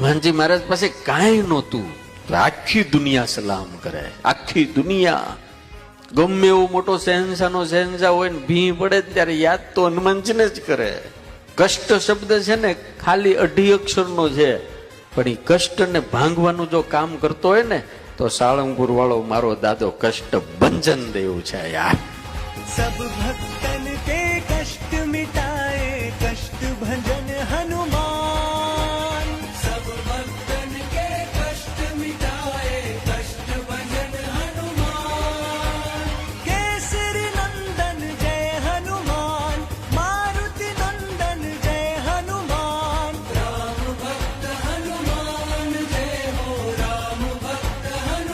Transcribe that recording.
હનુમાનજી મહારાજ પાસે કાંઈ નહોતું, આખી દુનિયા સલામ કરે, આખી દુનિયા. ગમે એવો મોટો શહેનશાહનો શહેનશાહ હોય ને ભી પડે ત્યારે યાદ તો હનુમાનજીને જ કરે. કષ્ટ શબ્દ છે ને ખાલી 2 અક્ષરનો છે, પણ એ કષ્ટને ભાંગવાનું જો કામ કરતો હોય ને તો સાળંગપુર વાળો મારો દાદો કષ્ટ ભંજન દેવ છે યાર. सब भक्त